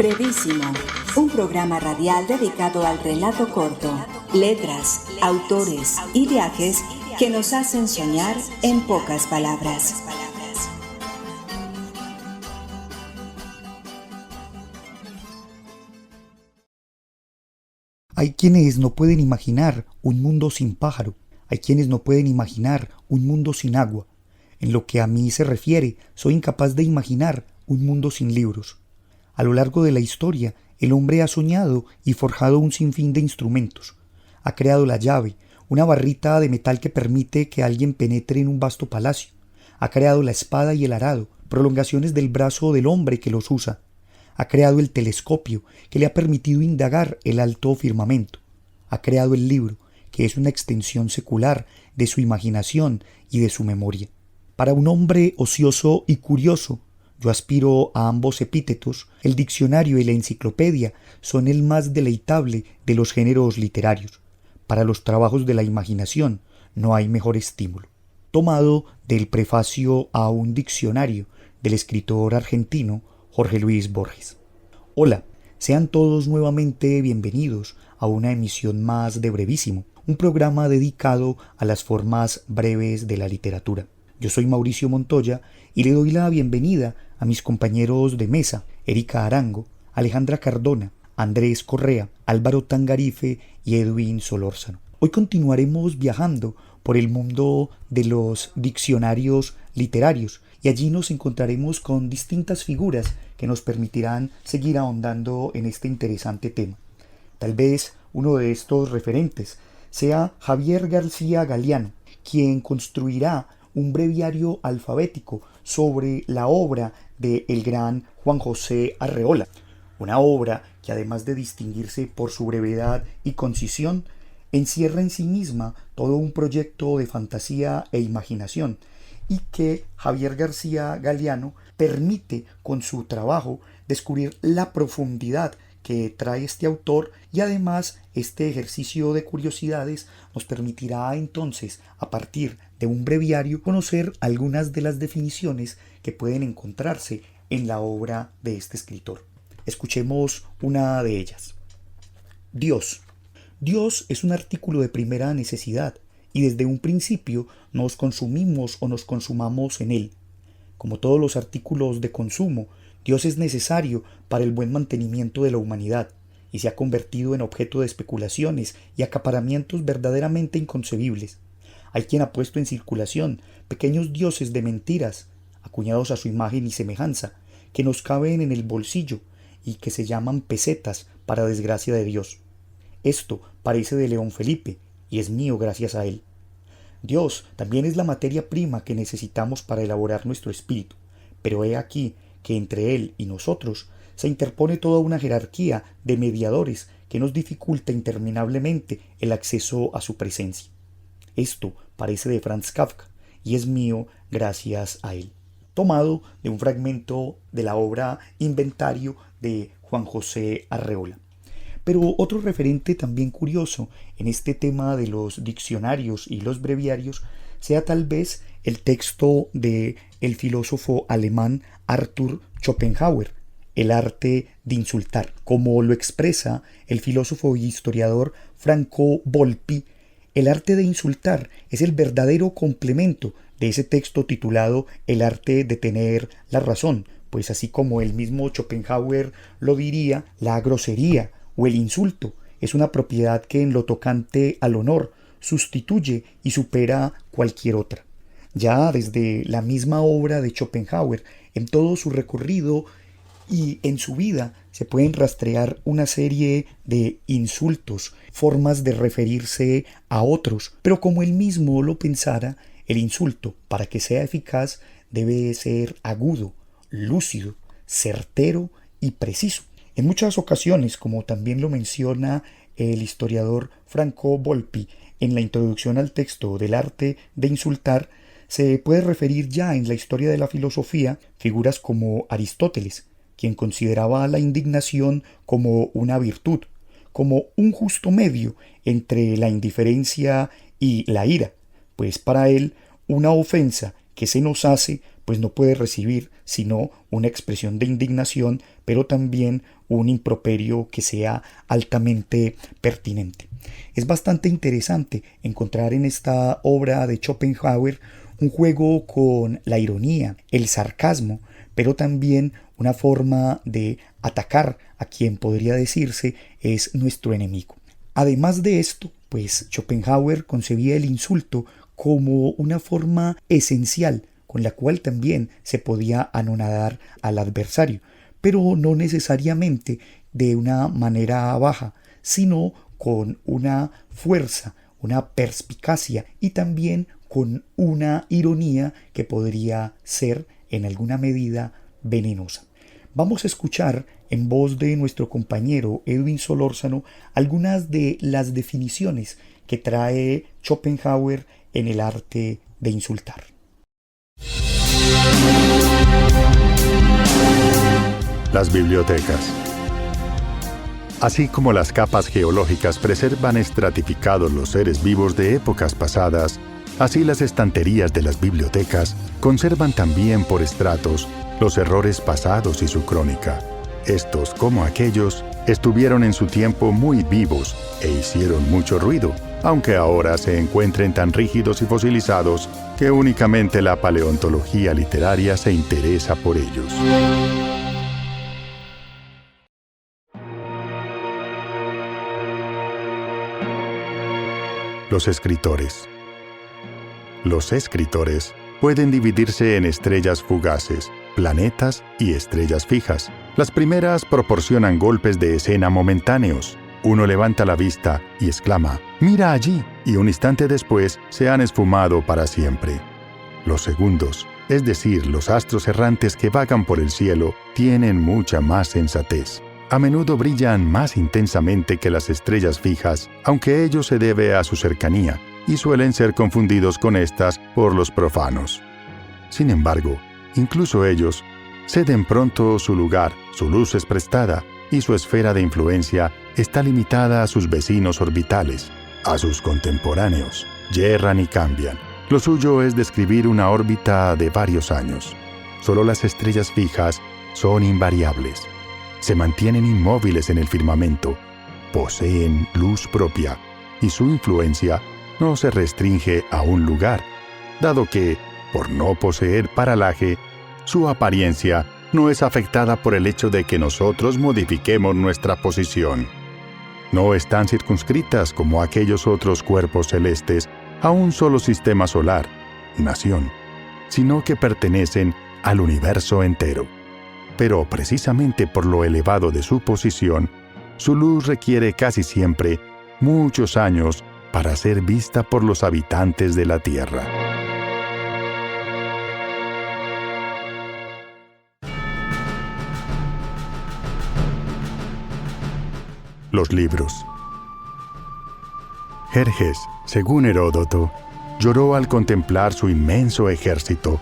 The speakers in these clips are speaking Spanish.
Brevísimo, un programa radial dedicado al relato corto, letras, autores y viajes que nos hacen soñar en pocas palabras. Hay quienes no pueden imaginar un mundo sin pájaro, hay quienes no pueden imaginar un mundo sin agua. En lo que a mí se refiere, soy incapaz de imaginar un mundo sin libros. A lo largo de la historia, el hombre ha soñado y forjado un sinfín de instrumentos. Ha creado la llave, una barrita de metal que permite que alguien penetre en un vasto palacio. Ha creado la espada y el arado, prolongaciones del brazo del hombre que los usa. Ha creado el telescopio, que le ha permitido indagar el alto firmamento. Ha creado el libro, que es una extensión secular de su imaginación y de su memoria. Para un hombre ocioso y curioso, yo aspiro a ambos epítetos, el diccionario y la enciclopedia son el más deleitable de los géneros literarios. Para los trabajos de la imaginación no hay mejor estímulo. Tomado del prefacio a un diccionario del escritor argentino Jorge Luis Borges. Hola, sean todos nuevamente bienvenidos a una emisión más de Brevísimo, un programa dedicado a las formas breves de la literatura. Yo soy Mauricio Montoya y le doy la bienvenida a mis compañeros de mesa, Erika Arango, Alejandra Cardona, Andrés Correa, Álvaro Tangarife y Edwin Solórzano. Hoy continuaremos viajando por el mundo de los diccionarios literarios y allí nos encontraremos con distintas figuras que nos permitirán seguir ahondando en este interesante tema. Tal vez uno de estos referentes sea Javier García Galiano, quien construirá un breviario alfabético sobre la obra del gran Juan José Arreola, una obra que además de distinguirse por su brevedad y concisión, encierra en sí misma todo un proyecto de fantasía e imaginación y que Javier García Galiano permite con su trabajo descubrir la profundidad que trae este autor y además este ejercicio de curiosidades nos permitirá entonces a partir de un breviario conocer algunas de las definiciones que pueden encontrarse en la obra de este escritor. Escuchemos una de ellas. Dios. Dios es un artículo de primera necesidad y desde un principio nos consumimos o nos consumamos en él. Como todos los artículos de consumo, Dios es necesario para el buen mantenimiento de la humanidad y se ha convertido en objeto de especulaciones y acaparamientos verdaderamente inconcebibles. Hay quien ha puesto en circulación pequeños dioses de mentiras, acuñados a su imagen y semejanza, que nos caben en el bolsillo y que se llaman pesetas para desgracia de Dios. Esto parece de León Felipe y es mío gracias a él. Dios también es la materia prima que necesitamos para elaborar nuestro espíritu, pero he aquí que entre él y nosotros se interpone toda una jerarquía de mediadores que nos dificulta interminablemente el acceso a su presencia. Esto parece de Franz Kafka y es mío gracias a él. Tomado de un fragmento de la obra Inventario de Juan José Arreola. Pero otro referente también curioso en este tema de los diccionarios y los breviarios sea tal vez el texto de el filósofo alemán Arthur Schopenhauer, El arte de insultar. Como lo expresa el filósofo y historiador Franco Volpi, el arte de insultar es el verdadero complemento de ese texto titulado El arte de tener la razón, pues así como el mismo Schopenhauer lo diría, la grosería o el insulto es una propiedad que en lo tocante al honor sustituye y supera cualquier otra. Ya desde la misma obra de Schopenhauer, en todo su recorrido y en su vida se pueden rastrear una serie de insultos, formas de referirse a otros, pero como él mismo lo pensara, el insulto, para que sea eficaz, debe ser agudo, lúcido, certero y preciso. En muchas ocasiones, como también lo menciona el historiador Franco Volpi en la introducción al texto del arte de insultar, se puede referir ya en la historia de la filosofía figuras como Aristóteles, quien consideraba la indignación como una virtud, como un justo medio entre la indiferencia y la ira, pues para él una ofensa que que se nos hace, pues no puede recibir sino una expresión de indignación, pero también un improperio que sea altamente pertinente. Es bastante interesante encontrar en esta obra de Schopenhauer un juego con la ironía, el sarcasmo, pero también una forma de atacar a quien podría decirse es nuestro enemigo. Además de esto, pues Schopenhauer concebía el insulto como una forma esencial con la cual también se podía anonadar al adversario, pero no necesariamente de una manera baja, sino con una fuerza, una perspicacia y también con una ironía que podría ser en alguna medida venenosa. Vamos a escuchar en voz de nuestro compañero Edwin Solórzano algunas de las definiciones que trae Schopenhauer en el arte de insultar. Las bibliotecas. Así como las capas geológicas preservan estratificados los seres vivos de épocas pasadas, así las estanterías de las bibliotecas conservan también por estratos los errores pasados y su crónica. Estos, como aquellos, estuvieron en su tiempo muy vivos e hicieron mucho ruido, aunque ahora se encuentren tan rígidos y fosilizados que únicamente la paleontología literaria se interesa por ellos. Los escritores. Los escritores pueden dividirse en estrellas fugaces, planetas y estrellas fijas. Las primeras proporcionan golpes de escena momentáneos. Uno levanta la vista y exclama, «¡Mira allí!», y un instante después se han esfumado para siempre. Los segundos, es decir, los astros errantes que vagan por el cielo, tienen mucha más sensatez. A menudo brillan más intensamente que las estrellas fijas, aunque ello se debe a su cercanía, y suelen ser confundidos con estas por los profanos. Sin embargo, incluso ellos ceden pronto su lugar, su luz es prestada, y su esfera de influencia está limitada a sus vecinos orbitales, a sus contemporáneos. Yerran y cambian. Lo suyo es describir una órbita de varios años. Solo las estrellas fijas son invariables. Se mantienen inmóviles en el firmamento, poseen luz propia, y su influencia no se restringe a un lugar, dado que, por no poseer paralaje, su apariencia no es afectada por el hecho de que nosotros modifiquemos nuestra posición. No están circunscritas como aquellos otros cuerpos celestes a un solo sistema solar, nación, sino que pertenecen al universo entero. Pero precisamente por lo elevado de su posición, su luz requiere casi siempre muchos años para ser vista por los habitantes de la Tierra. Los libros. Jerjes, según Heródoto, lloró al contemplar su inmenso ejército,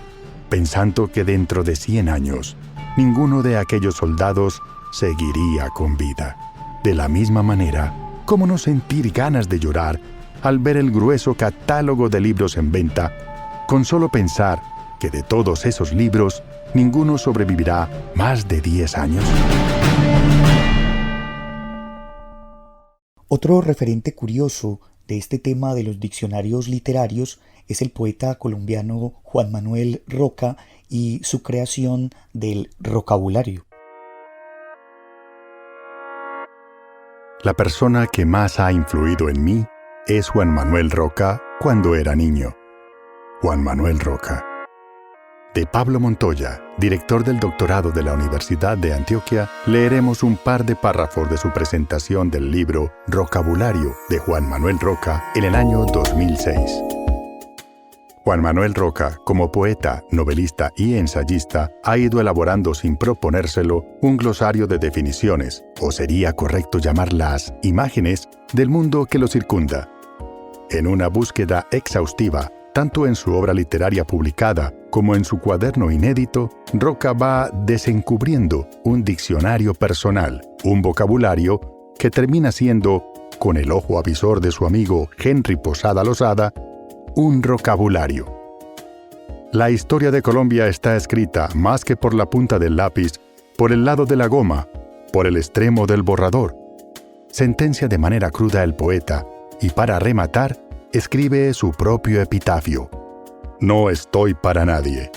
pensando que dentro de 100 años, ninguno de aquellos soldados seguiría con vida. De la misma manera, ¿cómo no sentir ganas de llorar al ver el grueso catálogo de libros en venta, con solo pensar que de todos esos libros, ninguno sobrevivirá más de 10 años? Otro referente curioso de este tema de los diccionarios literarios es el poeta colombiano Juan Manuel Roca y su creación del rocabulario. La persona que más ha influido en mí es Juan Manuel Roca cuando era niño. Juan Manuel Roca. De Pablo Montoya, director del doctorado de la Universidad de Antioquia, leeremos un par de párrafos de su presentación del libro Rocabulario de Juan Manuel Roca en el año 2006. Juan Manuel Roca, como poeta, novelista y ensayista, ha ido elaborando sin proponérselo un glosario de definiciones, o sería correcto llamarlas imágenes, del mundo que lo circunda. En una búsqueda exhaustiva, tanto en su obra literaria publicada como en su cuaderno inédito, Roca va desencubriendo un diccionario personal, un vocabulario que termina siendo, con el ojo avisor de su amigo Henry Posada Lozada, un rocabulario. La historia de Colombia está escrita más que por la punta del lápiz, por el lado de la goma, por el extremo del borrador. Sentencia de manera cruda el poeta, y para rematar, escribe su propio epitafio. No estoy para nadie.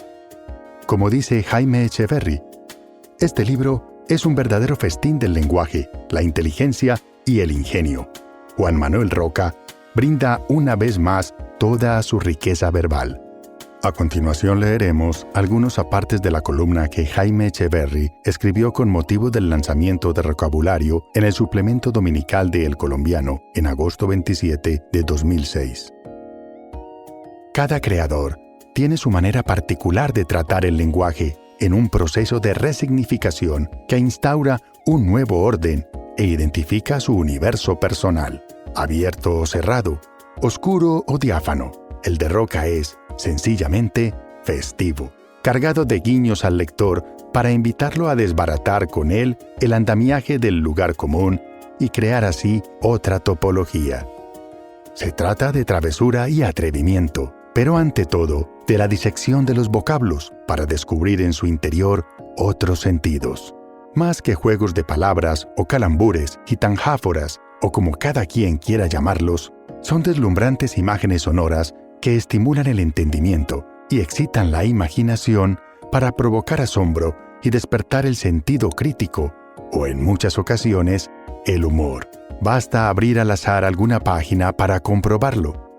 Como dice Jaime Echeverry, este libro es un verdadero festín del lenguaje, la inteligencia y el ingenio. Juan Manuel Roca brinda una vez más toda su riqueza verbal. A continuación leeremos algunos apartes de la columna que Jaime Echeverry escribió con motivo del lanzamiento de Vocabulario en el suplemento dominical de El Colombiano en agosto 27 de 2006. Cada creador tiene su manera particular de tratar el lenguaje en un proceso de resignificación que instaura un nuevo orden e identifica su universo personal, abierto o cerrado, oscuro o diáfano. El de Roca es, sencillamente, festivo, cargado de guiños al lector para invitarlo a desbaratar con él el andamiaje del lugar común y crear así otra topología. Se trata de travesura y atrevimiento, pero ante todo, de la disección de los vocablos para descubrir en su interior otros sentidos. Más que juegos de palabras o calambures, gitanjáforas o como cada quien quiera llamarlos, son deslumbrantes imágenes sonoras que estimulan el entendimiento y excitan la imaginación para provocar asombro y despertar el sentido crítico, o en muchas ocasiones, el humor. Basta abrir al azar alguna página para comprobarlo.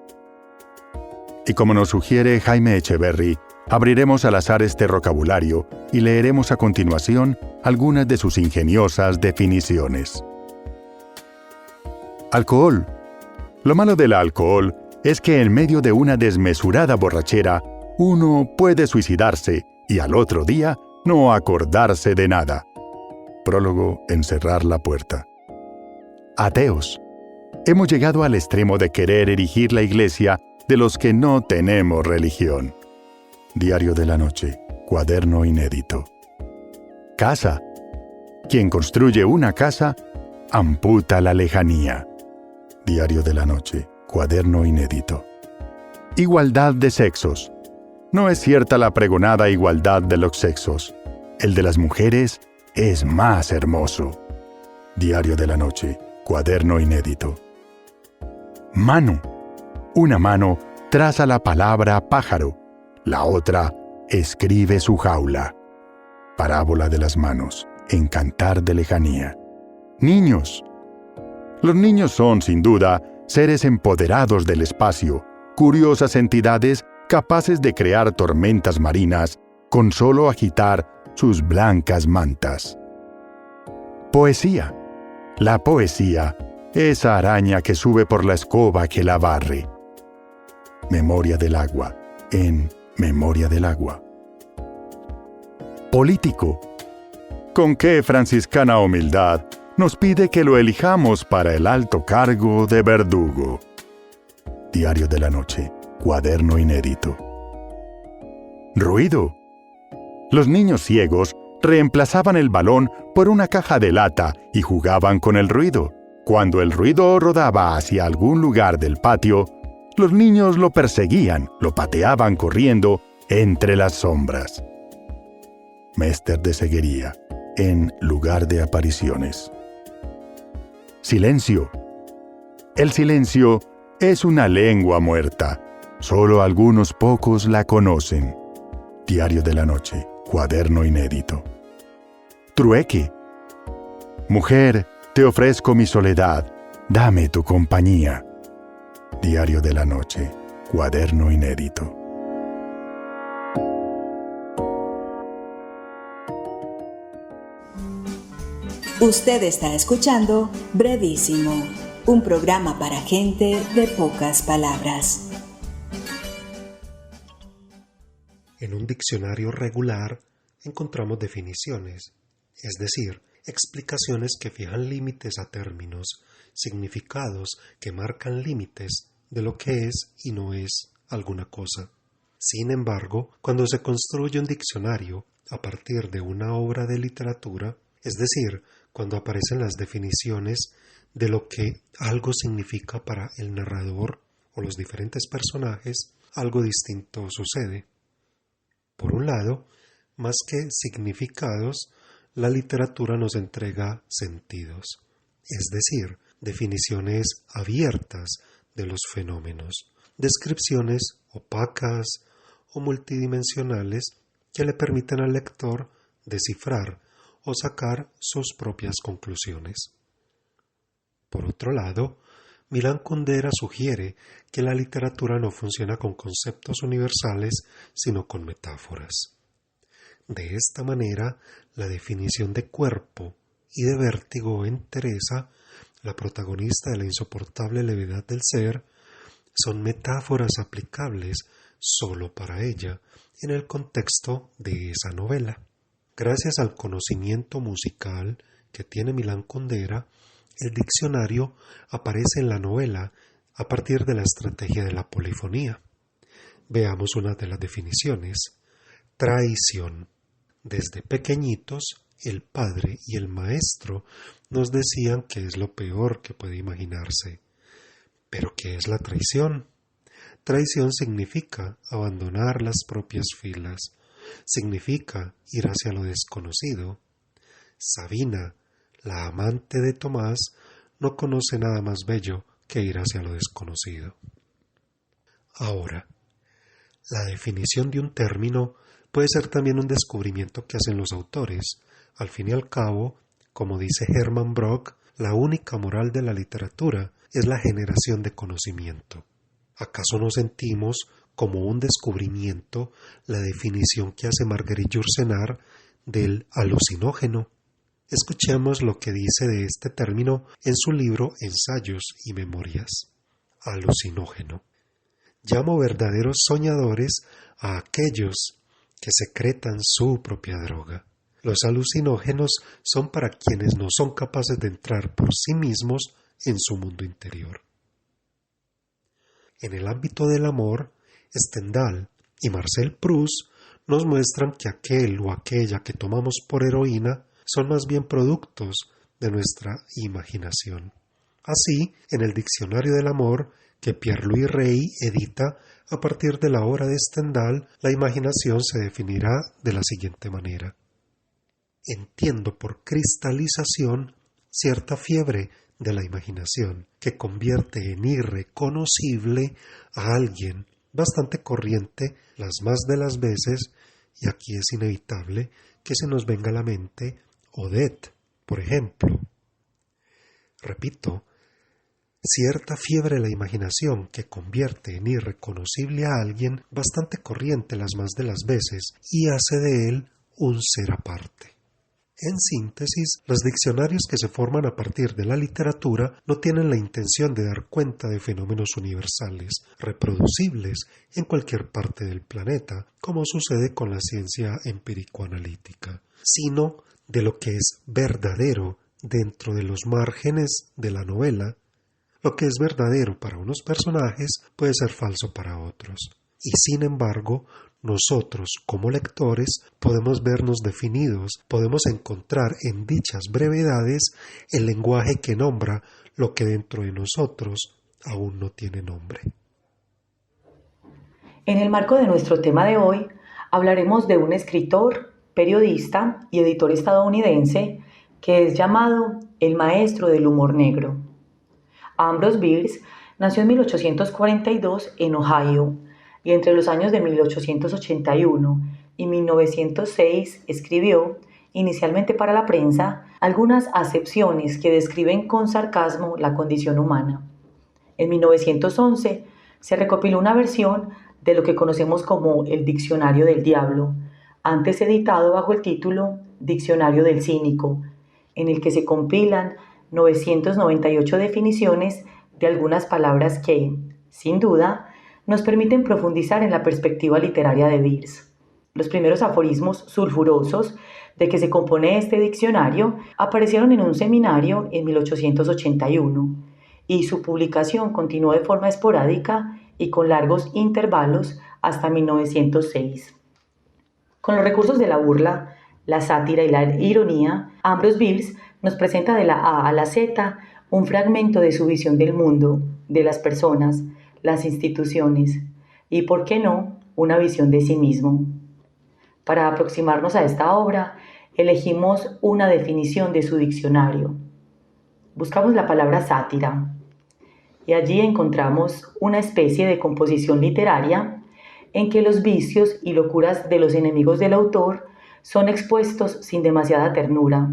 Y como nos sugiere Jaime Echeverry, abriremos al azar este vocabulario y leeremos a continuación algunas de sus ingeniosas definiciones. Alcohol. Lo malo del alcohol es que en medio de una desmesurada borrachera, uno puede suicidarse y al otro día no acordarse de nada. Prólogo en Cerrar la puerta. Ateos. Hemos llegado al extremo de querer erigir la iglesia de los que no tenemos religión. Diario de la Noche, cuaderno inédito. Casa. Quien construye una casa, amputa la lejanía. Diario de la Noche, cuaderno inédito. Igualdad de sexos. No es cierta la pregonada igualdad de los sexos. El de las mujeres es más hermoso. Diario de la Noche, cuaderno inédito. Mano. Una mano traza la palabra pájaro, la otra escribe su jaula. Parábola de las manos, en Cantar de Lejanía. Niños. Los niños son, sin duda, seres empoderados del espacio, curiosas entidades capaces de crear tormentas marinas con solo agitar sus blancas mantas. Poesía. La poesía, esa araña que sube por la escoba que la barre. Memoria del agua, en Memoria del agua. Político. Con qué franciscana humildad nos pide que lo elijamos para el alto cargo de verdugo. Diario de la Noche, cuaderno inédito. Ruido. Los niños ciegos reemplazaban el balón por una caja de lata y jugaban con el ruido. Cuando el ruido rodaba hacia algún lugar del patio, los niños lo perseguían, lo pateaban corriendo entre las sombras. Mester de ceguería, en Lugar de apariciones. Silencio. El silencio es una lengua muerta. Solo algunos pocos la conocen. Diario de la Noche, cuaderno inédito. Trueque. Mujer, te ofrezco mi soledad, dame tu compañía. Diario de la Noche, cuaderno inédito. Usted está escuchando Brevísimo, un programa para gente de pocas palabras. En un diccionario regular encontramos definiciones, es decir, explicaciones que fijan límites a términos, significados que marcan límites de lo que es y no es alguna cosa. Sin embargo, cuando se construye un diccionario a partir de una obra de literatura, es decir, cuando aparecen las definiciones de lo que algo significa para el narrador o los diferentes personajes, algo distinto sucede. Por un lado, más que significados, la literatura nos entrega sentidos, es decir, definiciones abiertas de los fenómenos, descripciones opacas o multidimensionales que le permiten al lector descifrar o sacar sus propias conclusiones. Por otro lado, Milan Kundera sugiere que la literatura no funciona con conceptos universales, sino con metáforas. De esta manera, la definición de cuerpo y de vértigo en Teresa, la protagonista de La insoportable levedad del ser, son metáforas aplicables solo para ella en el contexto de esa novela. Gracias al conocimiento musical que tiene Milan Kundera, el diccionario aparece en la novela a partir de la estrategia de la polifonía. Veamos una de las definiciones. Traición. Desde pequeñitos, el padre y el maestro nos decían que es lo peor que puede imaginarse. ¿Pero qué es la traición? Traición significa abandonar las propias filas, significa ir hacia lo desconocido. Sabina, la amante de Tomás, no conoce nada más bello que ir hacia lo desconocido. Ahora, la definición de un término puede ser también un descubrimiento que hacen los autores. Al fin y al cabo, como dice Hermann Brock, la única moral de la literatura es la generación de conocimiento. ¿Acaso no sentimos como un descubrimiento la definición que hace Marguerite Yourcenar del alucinógeno? Escuchemos lo que dice de este término en su libro Ensayos y Memorias. Alucinógeno. Llamo verdaderos soñadores a aquellos que secretan su propia droga. Los alucinógenos son para quienes no son capaces de entrar por sí mismos en su mundo interior. En el ámbito del amor, Stendhal y Marcel Proust nos muestran que aquel o aquella que tomamos por heroína son más bien productos de nuestra imaginación. Así, en el Diccionario del Amor, que Pierre-Louis Rey edita a partir de la obra de Stendhal, la imaginación se definirá de la siguiente manera. Entiendo por cristalización cierta fiebre de la imaginación que convierte en irreconocible a alguien bastante corriente las más de las veces, y aquí es inevitable que se nos venga a la mente Odette, por ejemplo. Repito, cierta fiebre de la imaginación que convierte en irreconocible a alguien bastante corriente las más de las veces y hace de él un ser aparte. En síntesis, los diccionarios que se forman a partir de la literatura no tienen la intención de dar cuenta de fenómenos universales, reproducibles en cualquier parte del planeta, como sucede con la ciencia empírico-analítica, sino de lo que es verdadero dentro de los márgenes de la novela. Lo que es verdadero para unos personajes puede ser falso para otros. Y sin embargo, nosotros, como lectores, podemos vernos definidos, podemos encontrar en dichas brevedades el lenguaje que nombra lo que dentro de nosotros aún no tiene nombre. En el marco de nuestro tema de hoy, hablaremos de un escritor, periodista y editor estadounidense que es llamado el maestro del humor negro. Ambrose Bierce nació en 1842 en Ohio y entre los años de 1881 y 1906 escribió, inicialmente para la prensa, algunas acepciones que describen con sarcasmo la condición humana. En 1911 se recopiló una versión de lo que conocemos como el Diccionario del Diablo, antes editado bajo el título Diccionario del Cínico, en el que se compilan 998 definiciones de algunas palabras que, sin duda, nos permiten profundizar en la perspectiva literaria de Bierce. Los primeros aforismos sulfurosos de que se compone este diccionario aparecieron en un seminario en 1881 y su publicación continuó de forma esporádica y con largos intervalos hasta 1906. Con los recursos de la burla, la sátira y la ironía, Ambrose Bierce nos presenta de la A a la Z un fragmento de su visión del mundo, de las personas, las instituciones y, ¿por qué no?, una visión de sí mismo. Para aproximarnos a esta obra, elegimos una definición de su diccionario. Buscamos la palabra sátira y allí encontramos una especie de composición literaria en que los vicios y locuras de los enemigos del autor son expuestos sin demasiada ternura.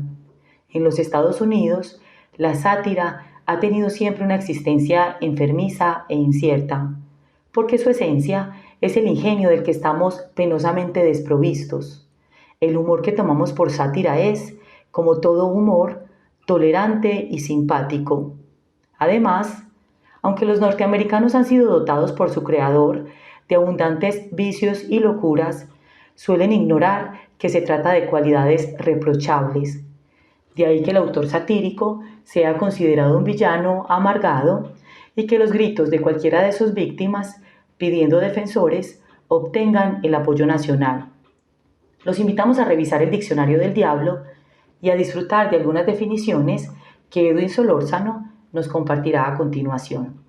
En los Estados Unidos, la sátira ha tenido siempre una existencia enfermiza e incierta, porque su esencia es el ingenio del que estamos penosamente desprovistos. El humor que tomamos por sátira es, como todo humor, tolerante y simpático. Además, aunque los norteamericanos han sido dotados por su creador de abundantes vicios y locuras, suelen ignorar que se trata de cualidades reprochables. De ahí que el autor satírico sea considerado un villano amargado y que los gritos de cualquiera de sus víctimas, pidiendo defensores, obtengan el apoyo nacional. Los invitamos a revisar el Diccionario del Diablo y a disfrutar de algunas definiciones que Edwin Solórzano nos compartirá a continuación.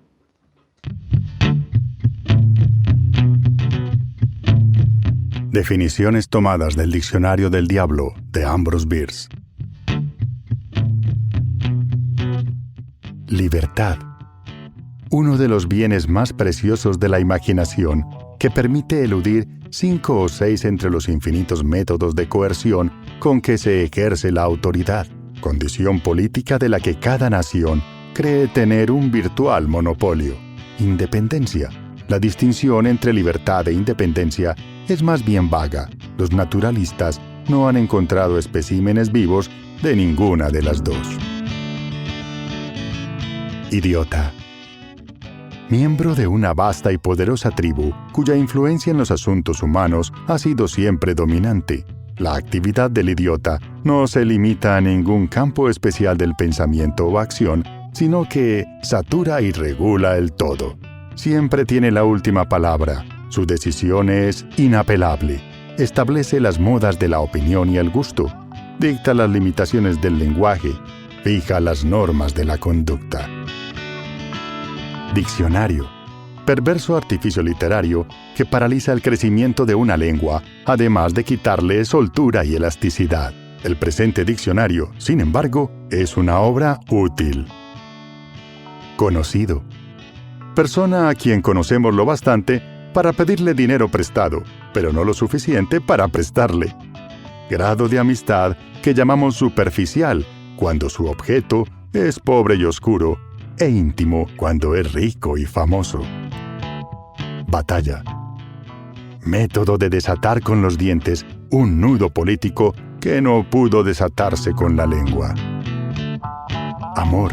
Definiciones tomadas del Diccionario del Diablo de Ambrose Bierce. Libertad. Uno de los bienes más preciosos de la imaginación que permite eludir 5 o 6 entre los infinitos métodos de coerción con que se ejerce la autoridad, condición política de la que cada nación cree tener un virtual monopolio. Independencia. La distinción entre libertad e independencia es más bien vaga. Los naturalistas no han encontrado especímenes vivos de ninguna de las dos. Idiota. Miembro de una vasta y poderosa tribu cuya influencia en los asuntos humanos ha sido siempre dominante. La actividad del idiota no se limita a ningún campo especial del pensamiento o acción, sino que satura y regula el todo. Siempre tiene la última palabra. Su decisión es inapelable. Establece las modas de la opinión y el gusto. Dicta las limitaciones del lenguaje. Fija las normas de la conducta. Diccionario. Perverso artificio literario que paraliza el crecimiento de una lengua, además de quitarle soltura y elasticidad. El presente diccionario, sin embargo, es una obra útil. Conocido. Persona a quien conocemos lo bastante para pedirle dinero prestado, pero no lo suficiente para prestarle. Grado de amistad que llamamos superficial cuando su objeto es pobre y oscuro, e íntimo cuando es rico y famoso. Batalla. Método de desatar con los dientes un nudo político que no pudo desatarse con la lengua. Amor.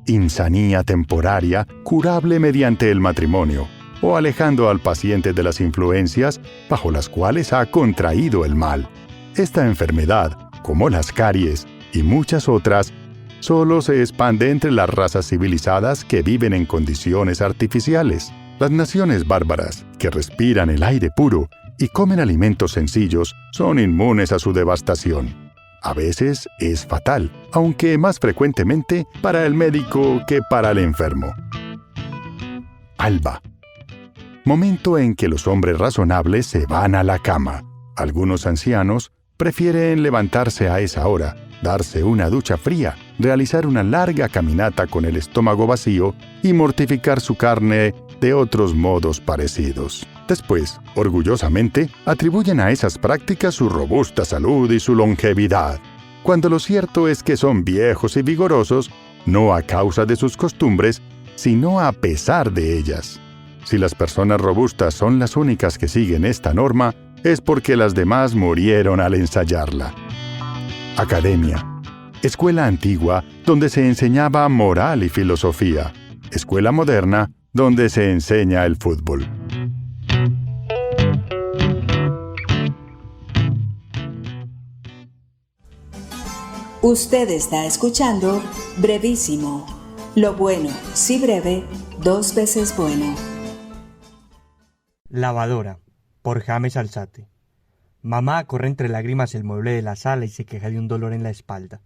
Insanía temporaria curable mediante el matrimonio, o alejando al paciente de las influencias bajo las cuales ha contraído el mal. Esta enfermedad, como las caries y muchas otras, solo se expande entre las razas civilizadas que viven en condiciones artificiales. Las naciones bárbaras, que respiran el aire puro y comen alimentos sencillos, son inmunes a su devastación. A veces es fatal, aunque más frecuentemente para el médico que para el enfermo. Alba. Momento en que los hombres razonables se van a la cama. Algunos ancianos prefieren levantarse a esa hora, darse una ducha fría, realizar una larga caminata con el estómago vacío y mortificar su carne de otros modos parecidos. Después, orgullosamente, atribuyen a esas prácticas su robusta salud y su longevidad, cuando lo cierto es que son viejos y vigorosos, no a causa de sus costumbres, sino a pesar de ellas. Si las personas robustas son las únicas que siguen esta norma, es porque las demás murieron al ensayarla. Academia. Escuela antigua donde se enseñaba moral y filosofía. Escuela moderna donde se enseña el fútbol. Usted está escuchando Brevísimo. Lo bueno, si breve, 2 veces bueno. Lavadora, por James Alzate. Mamá corre entre lágrimas el mueble de la sala y se queja de un dolor en la espalda.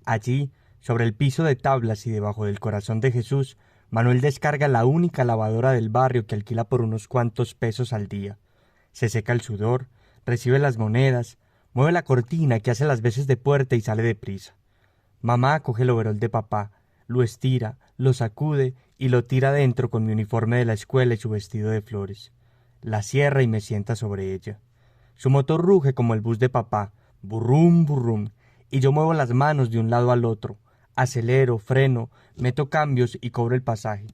Allí, sobre el piso de tablas y debajo del corazón de Jesús, Manuel descarga la única lavadora del barrio que alquila por unos cuantos pesos al día. Se seca el sudor, recibe las monedas, mueve la cortina que hace las veces de puerta y sale deprisa. Mamá coge el overol de papá, lo estira, lo sacude y lo tira dentro con mi uniforme de la escuela y su vestido de flores. La cierra y me sienta sobre ella. Su motor ruge como el bus de papá, burrum, burrum, y yo muevo las manos de un lado al otro, acelero, freno, meto cambios y cobro el pasaje.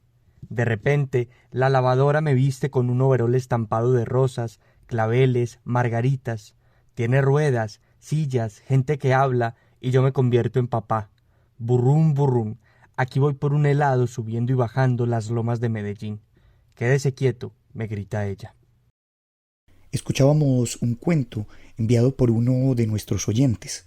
De repente, la lavadora me viste con un overol estampado de rosas, claveles, margaritas. Tiene ruedas, sillas, gente que habla, y yo me convierto en papá. Burrum, burrum. Aquí voy por un helado subiendo y bajando las lomas de Medellín. Quédese quieto, me grita ella. Escuchábamos un cuento enviado por uno de nuestros oyentes.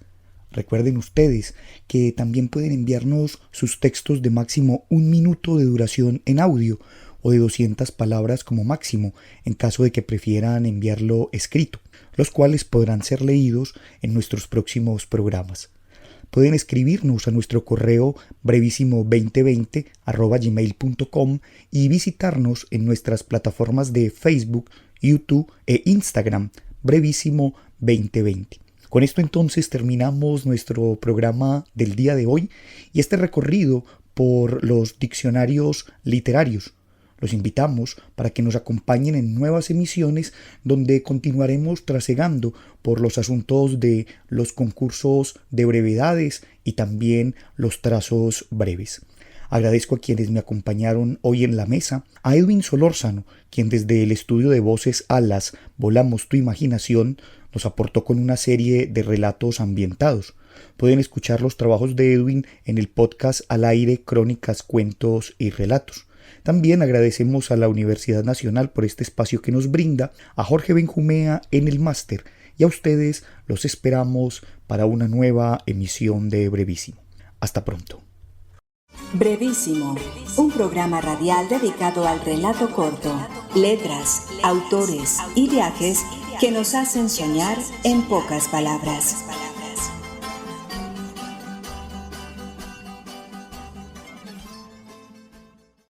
Recuerden ustedes que también pueden enviarnos sus textos de máximo 1 minuto de duración en audio o de 200 palabras como máximo, en caso de que prefieran enviarlo escrito, los cuales podrán ser leídos en nuestros próximos programas. Pueden escribirnos a nuestro correo brevísimo2020@gmail.com y visitarnos en nuestras plataformas de Facebook, YouTube e Instagram, Brevísimo 2020. Con esto entonces terminamos nuestro programa del día de hoy y este recorrido por los diccionarios literarios. Los invitamos para que nos acompañen en nuevas emisiones donde continuaremos trasegando por los asuntos de los concursos de brevedades y también los trazos breves. Agradezco a quienes me acompañaron hoy en la mesa, a Edwin Solórzano, quien desde el estudio de voces Alas, Volamos tu imaginación, nos aportó con una serie de relatos ambientados. Pueden escuchar los trabajos de Edwin en el podcast Al Aire, Crónicas, Cuentos y Relatos. También agradecemos a la Universidad Nacional por este espacio que nos brinda, a Jorge Benjumea en el máster y a ustedes los esperamos para una nueva emisión de Brevísimo. Hasta pronto. Brevísimo, un programa radial dedicado al relato corto, letras, autores y viajes que nos hacen soñar en pocas palabras.